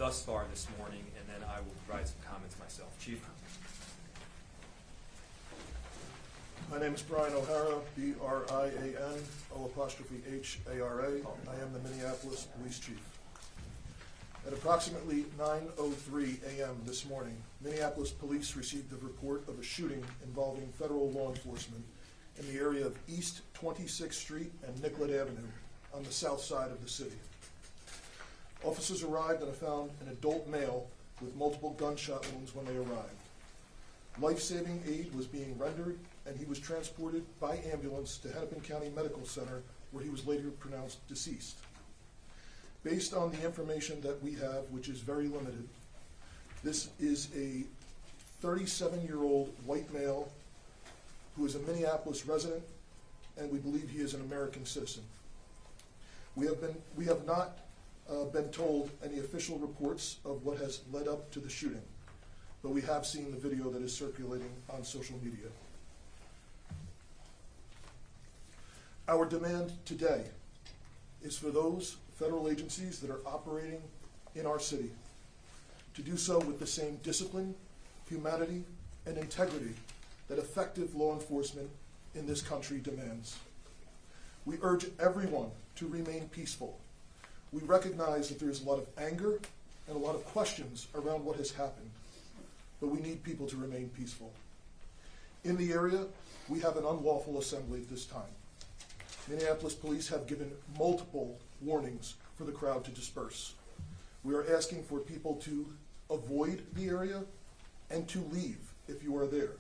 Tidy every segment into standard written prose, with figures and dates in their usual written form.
thus far this morning, and then I will provide some comments myself. Chief? My name is Brian O'Hara, B-R-I-A-N-O''Hara. I am the Minneapolis Police Chief. At approximately 9:03 a.m. this morning, Minneapolis Police received a report of a shooting involving federal law enforcement in the area of East 26th Street and Nicollet Avenue on the south side of the city. Officers arrived and found an adult male with multiple gunshot wounds when they arrived. Life-saving aid was being rendered, and he was transported by ambulance to Hennepin County Medical Center, where he was later pronounced deceased. Based on the information that we have, which is very limited, this is a 37-year-old white male who is a Minneapolis resident, and we believe he is an American citizen. We have not been told any official reports of what has led up to the shooting, but we have seen the video that is circulating on social media. Our demand today is for those federal agencies that are operating in our city to do so with the same discipline, humanity, and integrity that effective law enforcement in this country demands. We urge everyone to remain peaceful. We recognize that there is a lot of anger and a lot of questions around what has happened, but we need people to remain peaceful. In the area, we have an unlawful assembly at this time. Minneapolis police have given multiple warnings for the crowd to disperse. We are asking for people to avoid the area and to leave if you are there.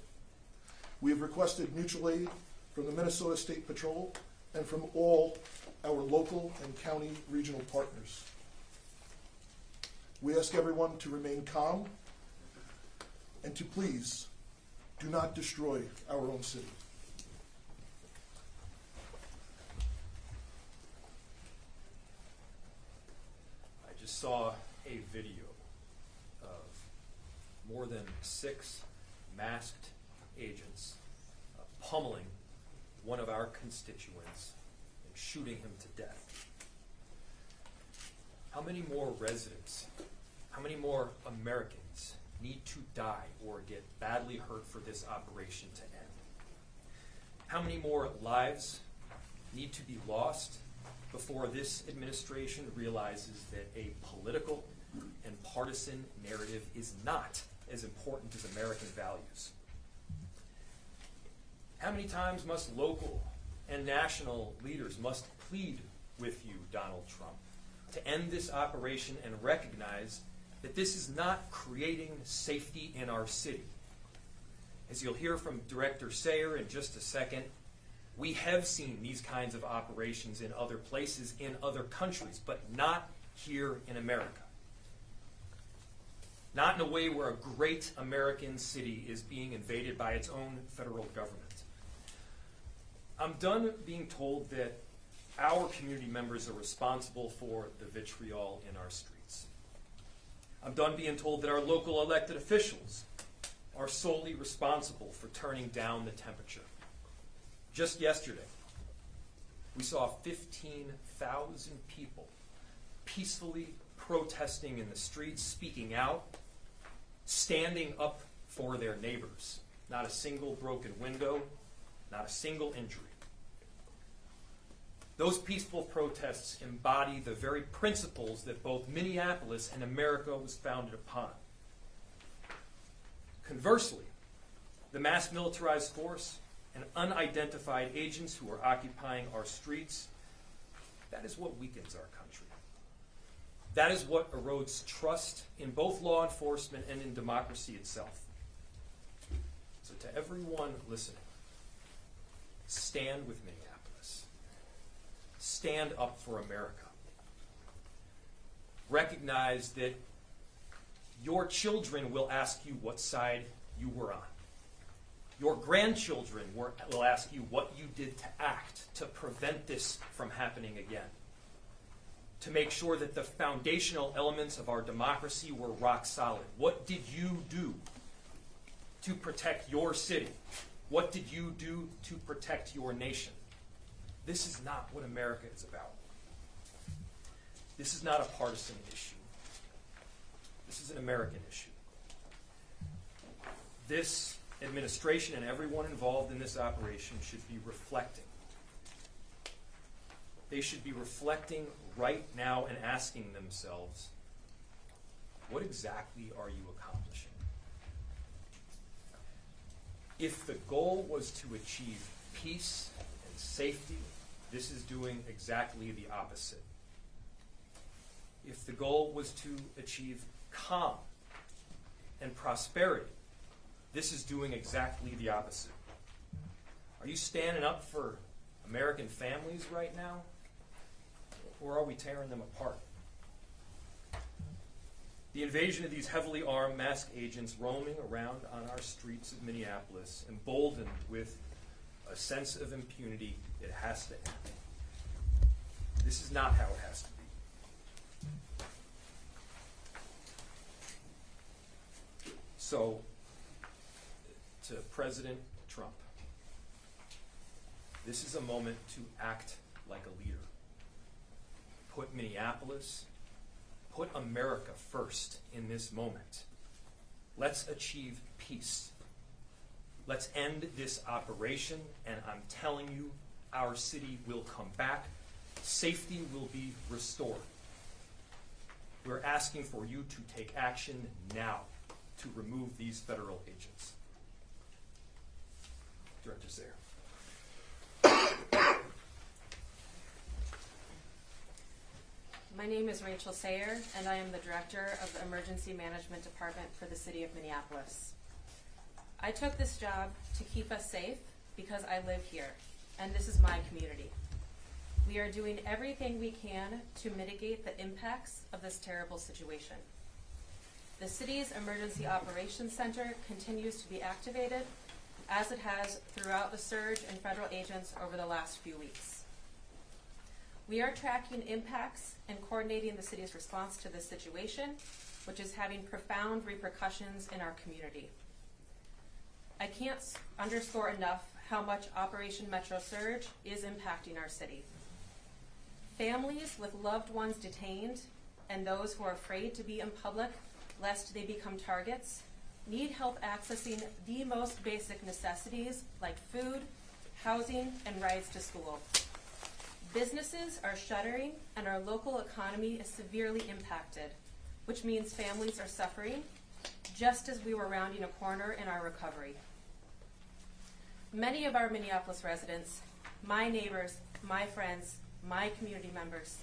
We have requested mutual aid from the Minnesota State Patrol and from all our local and county regional partners. We ask everyone to remain calm and to please do not destroy our own city. I just saw a video of more than 6 masked agents pummeling one of our constituents and shooting him to death. How many more residents, how many more Americans need to die or get badly hurt for this operation to end? How many more lives need to be lost before this administration realizes that a political and partisan narrative is not as important as American values? How many times must local and national leaders must plead with you, Donald Trump, to end this operation and recognize that this is not creating safety in our city? As you'll hear from Director Sayer in just a second, we have seen these kinds of operations in other places, in other countries, but not here in America. Not in a way where a great American city is being invaded by its own federal government. I'm done being told that our community members are responsible for the vitriol in our streets. I'm done being told that our local elected officials are solely responsible for turning down the temperature. Just yesterday, we saw 15,000 people peacefully protesting in the streets, speaking out, standing up for their neighbors. Not a single broken window, not a single injury. Those peaceful protests embody the very principles that both Minneapolis and America was founded upon. Conversely, the mass militarized force and unidentified agents who are occupying our streets, that is what weakens our country. That is what erodes trust in both law enforcement and in democracy itself. So to everyone listening, stand with Minneapolis. Stand up for America. Recognize that your children will ask you what side you were on. Your grandchildren will ask you what you did to act to prevent this from happening again. To make sure that the foundational elements of our democracy were rock solid. What did you do to protect your city? What did you do to protect your nation? This is not what America is about. This is not a partisan issue. American issue. This administration and everyone involved in this operation should be reflecting. They should be reflecting right now and asking themselves, what exactly are you accomplishing? If the goal was to achieve peace and safety, this is doing exactly the opposite. If the goal was to achieve calm and prosperity, this is doing exactly the opposite. Are you standing up for American families right now? Or are we tearing them apart? The invasion of these heavily armed masked agents roaming around on our streets of Minneapolis, emboldened with a sense of impunity, it has to end. This is not how it has to be. So, to President Trump, this is a moment to act like a leader. Put Minneapolis, put America first in this moment. Let's achieve peace. Let's end this operation, and I'm telling you, our city will come back. Safety will be restored. We're asking for you to take action now to remove these federal agents. Director Sayer. My name is Rachel Sayer, and I am the Director of the Emergency Management Department for the City of Minneapolis. I took this job to keep us safe because I live here, and this is my community. We are doing everything we can to mitigate the impacts of this terrible situation. The city's Emergency Operations Center continues to be activated, as it has throughout the surge in federal agents over the last few weeks. We are tracking impacts and coordinating the city's response to this situation, which is having profound repercussions in our community. I can't underscore enough how much Operation Metro Surge is impacting our city. Families with loved ones detained and those who are afraid to be in public lest they become targets need help accessing the most basic necessities like food, housing, and rides to school. Businesses are shuttering and our local economy is severely impacted, which means families are suffering just as we were rounding a corner in our recovery. Many of our Minneapolis residents, my neighbors, my friends, my community members,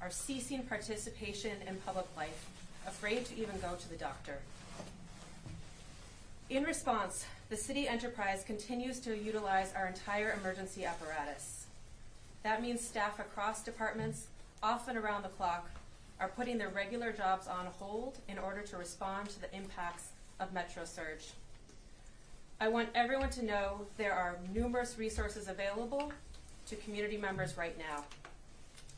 are ceasing participation in public life, afraid to even go to the doctor. In response, the city enterprise continues to utilize our entire emergency apparatus. That means staff across departments, often around the clock, are putting their regular jobs on hold in order to respond to the impacts of Metro Surge. I want everyone to know there are numerous resources available to community members right now.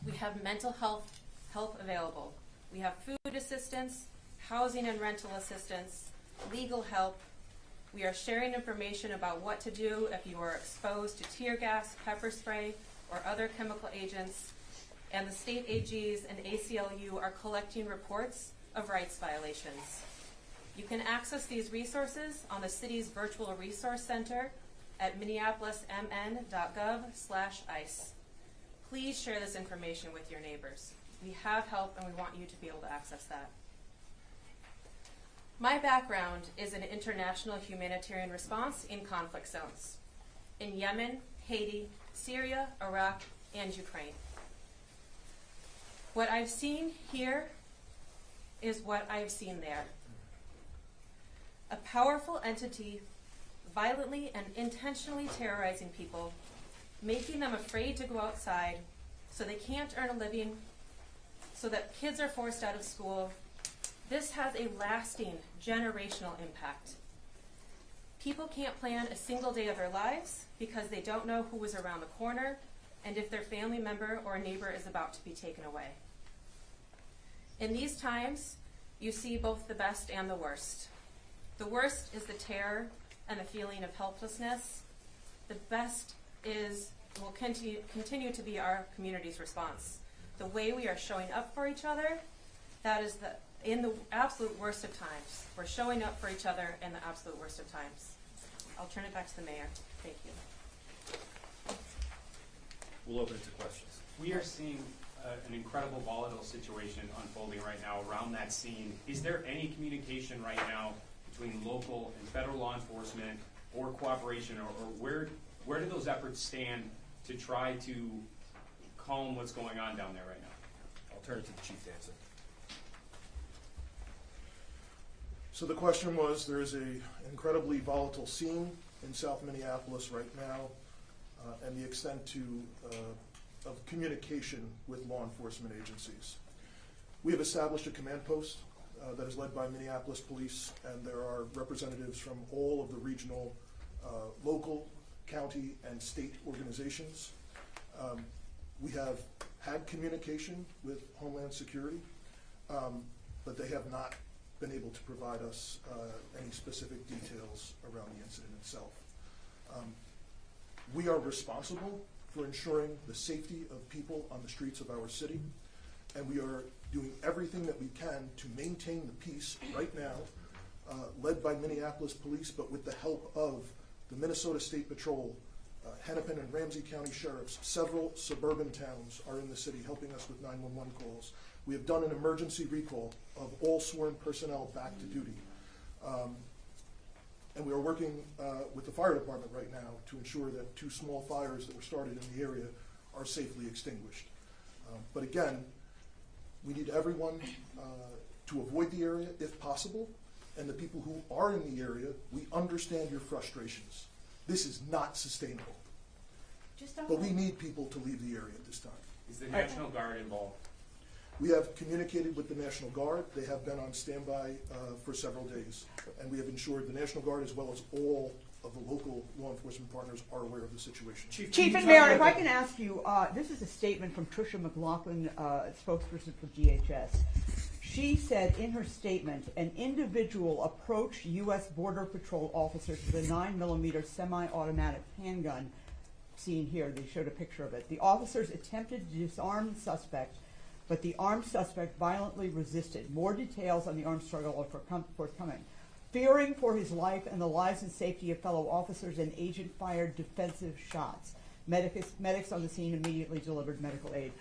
We have mental health help available. We have food assistance, housing and rental assistance, legal help. We are sharing information about what to do if you are exposed to tear gas, pepper spray, or other chemical agents, and the state AGs and ACLU are collecting reports of rights violations. You can access these resources on the city's virtual resource center at minneapolismn.gov/ICE. Please share this information with your neighbors. We have help and we want you to be able to access that. My background is in international humanitarian response in conflict zones in Yemen, Haiti, Syria, Iraq, and Ukraine. What I've seen here is what I've seen there. A powerful entity violently and intentionally terrorizing people, making them afraid to go outside so they can't earn a living, so that kids are forced out of school. This has a lasting generational impact. People can't plan a single day of their lives because they don't know who is around the corner and if their family member or neighbor is about to be taken away. In these times, you see both the best and the worst. The worst is the terror and the feeling of helplessness. The best will continue to be our community's response. The way we are showing up for each other, that in the absolute worst of times. We're showing up for each other in the absolute worst of times. I'll turn it back to the mayor. Thank you. We'll open it to questions. We are seeing an incredible volatile situation unfolding right now around that scene. Is there any communication right now between local and federal law enforcement or cooperation, or where do those efforts stand to try to calm what's going on down there right now? I'll turn it to the chief to answer. So the question was, there is an incredibly volatile scene in South Minneapolis right now, and the extent of communication with law enforcement agencies. We have established a command post that is led by Minneapolis Police, and there are representatives from all of the regional, local, county, and state organizations. We have had communication with Homeland Security, but they have not been able to provide us any specific details around the incident itself. We are responsible for ensuring the safety of people on the streets of our city, and we are doing everything that we can to maintain the peace right now, led by Minneapolis Police, but with the help of the Minnesota State Patrol, Hennepin and Ramsey County Sheriffs. Several suburban towns are in the city helping us with 911 calls. We have done an emergency recall of all sworn personnel back to duty. And we are working with the fire department right now to ensure that 2 small fires that were started in the area are safely extinguished. But again, we need everyone to avoid the area if possible, and the people who are in the area, we understand your frustrations. This is not sustainable. But we need people to leave the area at this time. Is the National Guard involved? We have communicated with the National Guard. They have been on standby for several days. And we have ensured the National Guard, as well as all of the local law enforcement partners, are aware of the situation. Chief and Mayor, if I can ask you, this is a statement from Tricia McLaughlin, spokesperson for DHS. She said in her statement, an individual approached U.S. Border Patrol officers with a 9mm semi-automatic handgun. Seen here, they showed a picture of it. The officers attempted to disarm the suspect, but the armed suspect violently resisted. More details on the armed struggle are forthcoming. Fearing for his life and the lives and safety of fellow officers, an agent fired defensive shots. Medics on the scene immediately delivered medical aid.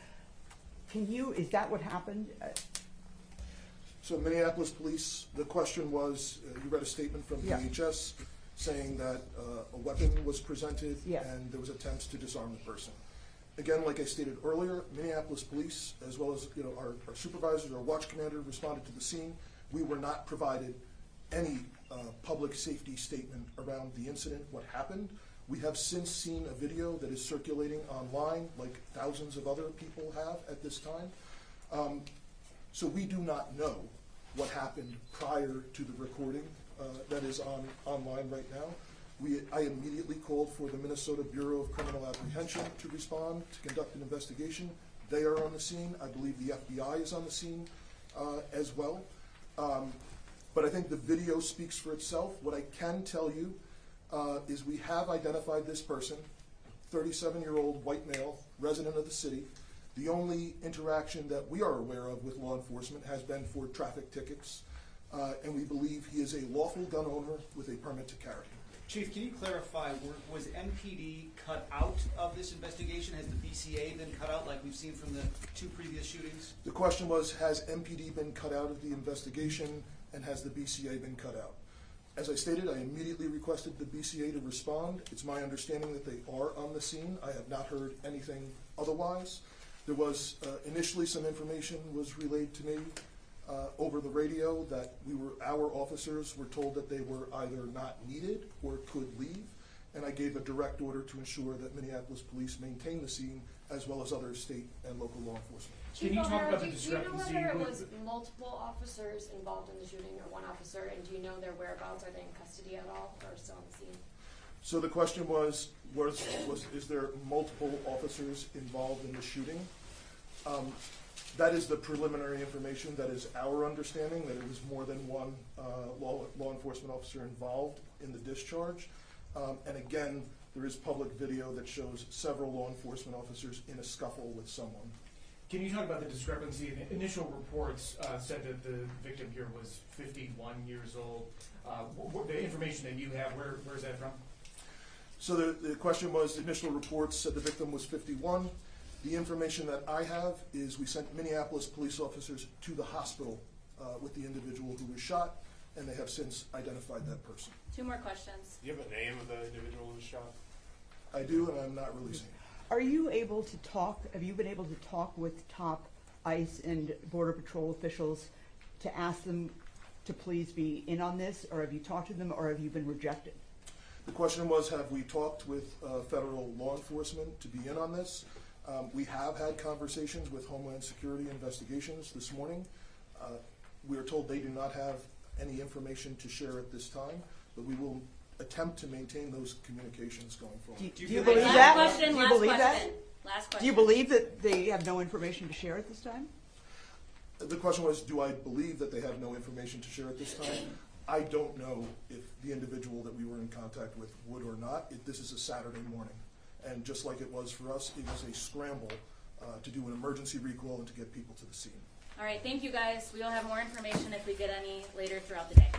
Is that what happened? So Minneapolis Police, the question was, you read a statement from DHS saying that a weapon was presented and there was attempts to disarm the person. Again, like I stated earlier, Minneapolis Police, as well as our supervisors, our watch commander, responded to the scene. We were not provided any public safety statement around the incident, what happened. We have since seen a video that is circulating online, like thousands of other people have at this time. So we do not know what happened prior to the recording that is online right now. I immediately called for the Minnesota Bureau of Criminal Apprehension to respond, to conduct an investigation. They are on the scene. I believe the FBI is on the scene as well. But I think the video speaks for itself. What I can tell you is we have identified this person, 37-year-old white male, resident of the city. The only interaction that we are aware of with law enforcement has been for traffic tickets, and we believe he is a lawful gun owner with a permit to carry. Chief, can you clarify, was MPD cut out of this investigation? Has the BCA been cut out like we've seen from the 2 previous shootings? The question was, has MPD been cut out of the investigation, and has the BCA been cut out? As I stated, I immediately requested the BCA to respond. It's my understanding that they are on the scene. I have not heard anything otherwise. There was initially some information was relayed to me over the radio that our officers were told that they were either not needed or could leave, and I gave a direct order to ensure that Minneapolis Police maintain the scene as well as other state and local law enforcement. Can you talk about the discrepancy? Do you know whether it was multiple officers involved in the shooting or one officer, and do you know their whereabouts? Are they in custody at all or still on the scene? So the question was is there multiple officers involved in the shooting? That is the preliminary information. That is our understanding, that it was more than one law enforcement officer involved in the discharge. And again, there is public video that shows several law enforcement officers in a scuffle with someone. Can you talk about the discrepancy? The initial reports said that the victim here was 51 years old. The information that you have, where is that from? So the question was, the initial reports said the victim was 51. The information that I have is we sent Minneapolis police officers to the hospital with the individual who was shot, and they have since identified that person. 2 more questions. Do you have a name of the individual who was shot? I do, and I'm not releasing it. Are you able to talk, have you been able to talk with top ICE and Border Patrol officials to ask them to please be in on this, or have you talked to them, or have you been rejected? The question was, have we talked with federal law enforcement to be in on this? We have had conversations with Homeland Security Investigations this morning. We are told they do not have any information to share at this time, but we will attempt to maintain those communications going forward. Do you believe that? Do you believe that? Last question. Do you believe that they have no information to share at this time? The question was, do I believe that they have no information to share at this time? I don't know if the individual that we were in contact with would or not. This is a Saturday morning, and just like it was for us, it was a scramble to do an emergency recall and to get people to the scene. All right, thank you guys. We will have more information if we get any later throughout the day.